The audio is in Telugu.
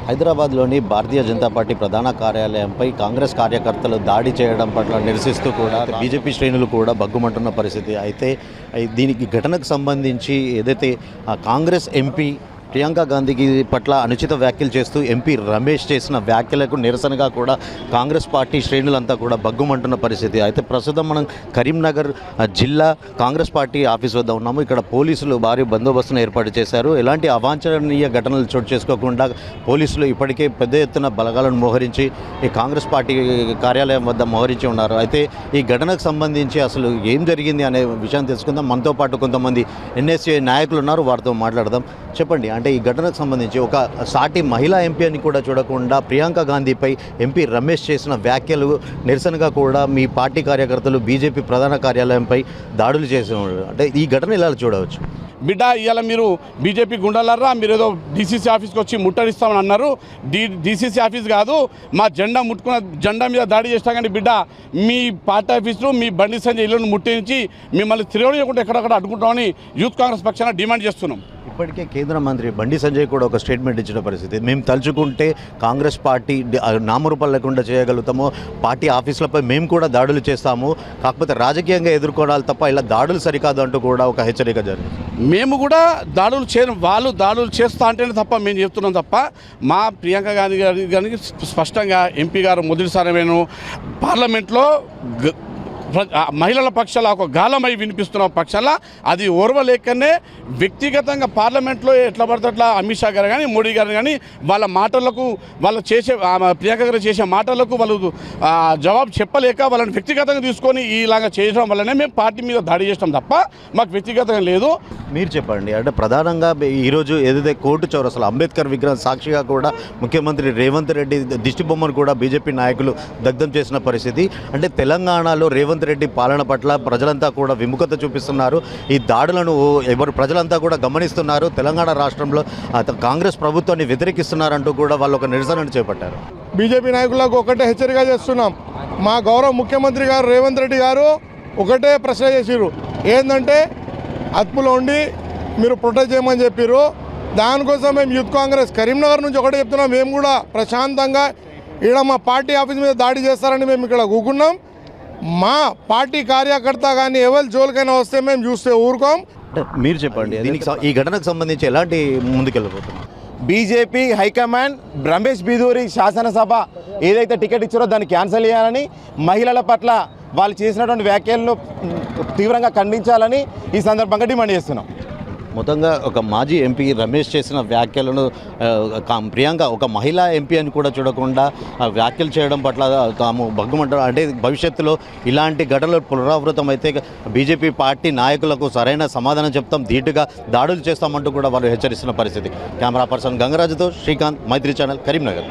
హైదరాబాద్లోని భారతీయ జనతా పార్టీ ప్రధాన కార్యాలయంపై కాంగ్రెస్ కార్యకర్తలు దాడి చేయడం పట్ల నిరసిస్తూ కూడా బీజేపీ శ్రేణులు కూడా బగ్గుమంటున్న పరిస్థితి. అయితే దీనికి ఘటనకు సంబంధించి ఏదైతే కాంగ్రెస్ ఎంపీ ప్రియాంక గాంధీకి పట్ల అనుచిత వ్యాఖ్యలు చేస్తూ ఎంపీ రమేష్ చేసిన వ్యాఖ్యలకు నిరసనగా కూడా కాంగ్రెస్ పార్టీ శ్రేణులంతా కూడా బగ్గుమంటున్న పరిస్థితి. అయితే ప్రస్తుతం మనం కరీంనగర్ జిల్లా కాంగ్రెస్ పార్టీ ఆఫీస్ వద్ద ఉన్నాము. ఇక్కడ పోలీసులు భారీ బందోబస్తును ఏర్పాటు చేశారు. ఎలాంటి అవాంఛనీయ ఘటనలు చోటు చేసుకోకుండా పోలీసులు ఇప్పటికే పెద్ద ఎత్తున బలగాలను మోహరించి ఈ కాంగ్రెస్ పార్టీ కార్యాలయం వద్ద మోహరించి ఉన్నారు. అయితే ఈ ఘటనకు సంబంధించి అసలు ఏం జరిగింది అనే విషయాన్ని తెలుసుకుందాం. మనతో పాటు కొంతమంది ఎన్ఎస్ఏ నాయకులు ఉన్నారు, వారితో మాట్లాడదాం. చెప్పండి, అంటే ఈ ఘటనకు సంబంధించి ఒక సాటి మహిళా ఎంపీ అని కూడా చూడకుండా ప్రియాంక గాంధీపై ఎంపీ రమేష్ చేసిన వ్యాఖ్యలు నిరసనగా కూడా మీ పార్టీ కార్యకర్తలు బీజేపీ ప్రధాన కార్యాలయంపై దాడులు చేస్తున్నారు. అంటే ఈ ఘటన ఇలా చూడవచ్చు. బిడ్డ, ఇవాళ మీరు బీజేపీ గుండాలరా, మీరు ఏదో డీసీసీ ఆఫీస్కి వచ్చి ముట్టడిస్తామని అన్నారు. డీసీసీ ఆఫీస్ కాదు, మా జెండా ముట్టుకున్న జెండా మీద దాడి చేసినా కానీ బిడ్డ, మీ పార్టీ ఆఫీసులు మీ బండి సంజయ్ ఇల్లును ముట్టించి మిమ్మల్ని తిరగకుండా ఎక్కడక్కడ అడ్డుకుంటామని యూత్ కాంగ్రెస్ పక్షాన డిమాండ్ చేస్తున్నాం. ఇప్పటికే కేంద్ర మంత్రి బండి సంజయ్ కూడా ఒక స్టేట్మెంట్ ఇచ్చిన పరిస్థితి. మేము తలుచుకుంటే కాంగ్రెస్ పార్టీ నామరూపాలు లేకుండా చేయగలుగుతాము, పార్టీ ఆఫీసులపై మేము కూడా దాడులు చేస్తాము, కాకపోతే రాజకీయంగా ఎదుర్కోవాలి తప్ప ఇలా దాడులు సరికాదు అంటూ కూడా ఒక హెచ్చరిక జరిగింది. మేము కూడా వాళ్ళు దాడులు చేస్తా అంటేనే తప్ప మేము చెప్తున్నాం తప్ప మా ప్రియాంక గాంధీ గారికి స్పష్టంగా ఎంపీ గారు మొదటిసారి నేను పార్లమెంట్లో మహిళల పక్షాల ఒక గాలమై వినిపిస్తున్న పక్షాల అది ఓర్వలేకనే వ్యక్తిగతంగా పార్లమెంట్లో ఎట్లా పడితే అట్లా అమిత్ షా గారు కానీ మోడీ గారు కానీ వాళ్ళ మాటలకు వాళ్ళు చేసే ప్రియాంక గారు చేసే మాటలకు వాళ్ళు జవాబు చెప్పలేక వాళ్ళని వ్యక్తిగతంగా తీసుకొని ఇలాగా చేయడం వల్లనే మేము పార్టీ మీద దాడి చేస్తాం తప్ప మాకు వ్యక్తిగతంగా లేదు. మీరు చెప్పండి, అంటే ప్రధానంగా ఈరోజు ఏదైతే కోర్టు చౌరస్లో అంబేద్కర్ విగ్రహం సాక్షిగా కూడా ముఖ్యమంత్రి రేవంత్ రెడ్డి దిష్టి బొమ్మను కూడా బీజేపీ నాయకులు దగ్ధం చేసిన పరిస్థితి. అంటే తెలంగాణలో రేవంత్ రెడ్డి పాలన పట్ల ప్రజలంతా కూడా విముఖత చూపిస్తున్నారు. ఈ దాడులను ప్రజలంతా కూడా గమనిస్తున్నారు. తెలంగాణ రాష్ట్రంలో కాంగ్రెస్ ప్రభుత్వాన్ని వ్యతిరేకిస్తున్నారంటూ కూడా వాళ్ళు ఒక నిరసనను చేపట్టారు. బీజేపీ నాయకులకు ఒకటే హెచ్చరిక చేస్తున్నాం. మా గౌరవ ముఖ్యమంత్రి గారు రేవంత్ రెడ్డి గారు ఒకటే ప్రశ్న చేసిరు, ఏంటంటే అదుపులో ఉండి మీరు ప్రొటెక్ట్ చేయమని చెప్పారు. దానికోసం మేము యూత్ కాంగ్రెస్ కరీంనగర్ నుంచి ఒకటే చెప్తున్నాం, మేము కూడా ప్రశాంతంగా ఇక్కడ మా పార్టీ ఆఫీస్ మీద దాడి చేస్తారని మేము ఇక్కడ కూకున్నాం. మా పార్టీ కార్యకర్త కానీ ఎవరి జోలికైనా వస్తే మేము చూస్తే ఊరుకోం. మీరు చెప్పండి, దీనికి ఈ ఘటనకు సంబంధించి ఎలాంటి ముందుకెళ్ళబోతున్నారు? బీజేపీ హైకమాండ్ రమేష్ బిదూరి శాసనసభ ఏదైతే టికెట్ ఇచ్చారో దాన్ని క్యాన్సిల్ చేయాలని, మహిళల పట్ల వాళ్ళు చేసినటువంటి వ్యాఖ్యలను తీవ్రంగా ఖండించాలని ఈ సందర్భంగా డిమాండ్ చేస్తున్నాం. మొత్తంగా ఒక మాజీ ఎంపీ రమేష్ చేసిన వ్యాఖ్యలను ప్రియాంక ఒక మహిళా ఎంపీ అని కూడా చూడకుండా వ్యాఖ్యలు చేయడం పట్ల తాము బగ్గుమంటారు. అంటే భవిష్యత్తులో ఇలాంటి ఘటనలు పునరావృతం అయితే బీజేపీ పార్టీ నాయకులకు సరైన సమాధానం చెప్తాం, ధీటుగా దాడులు చేస్తామంటూ కూడా వాళ్ళు హెచ్చరిస్తున్న పరిస్థితి. కెమెరా పర్సన్ గంగరాజుతో శ్రీకాంత్, మైత్రి ఛానల్, కరీంనగర్.